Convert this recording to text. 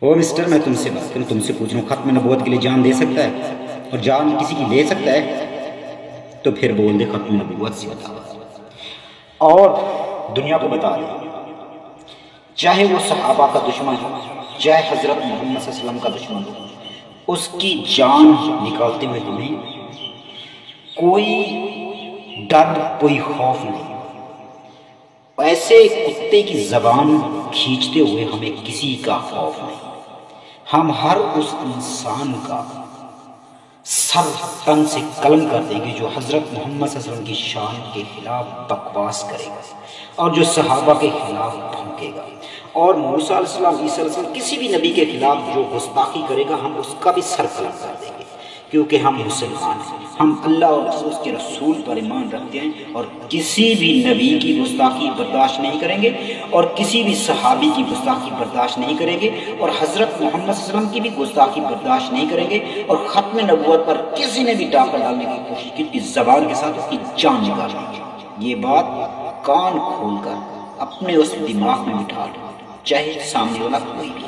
وہ مسٹر، میں تم سے بات کروں، تم سے پوچھ رہا ہوں، ختم نبوت کے لیے جان دے سکتا ہے اور جان کسی کی لے سکتا ہے؟ تو پھر بول دے ختم نبوت سے بتا، اور دنیا کو بتا دے، چاہے وہ صحابہ کا دشمن ہو، چاہے حضرت محمد صلی اللہ علیہ وسلم کا دشمن ہو، اس کی جان نکالتے ہوئے تمہیں کوئی ڈر، کوئی خوف نہیں، ایسے کتے کی زبان کھینچتے ہوئے ہمیں کسی کا خوف نہیں۔ ہم ہر اس انسان کا سر تن سے قلم کر دیں گے جو حضرت محمد صلی اللہ علیہ وسلم کی شان کے خلاف بکواس کرے گا اور جو صحابہ کے خلاف بھونکے گا، اور موسیٰ علیہ السلام، عیسیٰ علیہ السلام، کسی بھی نبی کے خلاف جو گستاخی کرے گا ہم اس کا بھی سر قلم کر دیں گے، کیونکہ ہم مسلمان ہیں، ہم اللہ اور اس کے رسول پر ایمان رکھتے ہیں، اور کسی بھی نبی کی گستاخی برداشت نہیں کریں گے، اور کسی بھی صحابی کی گستاخی برداشت نہیں کریں گے، اور حضرت محمد صلی اللہ علیہ وسلم کی بھی گستاخی برداشت نہیں کریں گے، اور ختم نبوت پر کسی نے بھی ڈاکہ ڈالنے کی کوشش کی کہ زبان کے ساتھ اس کی جان نکال دیں گے۔ یہ بات کان کھول کر اپنے اس دماغ میں بٹھا لو، چاہے سامنے والا کوئی بھی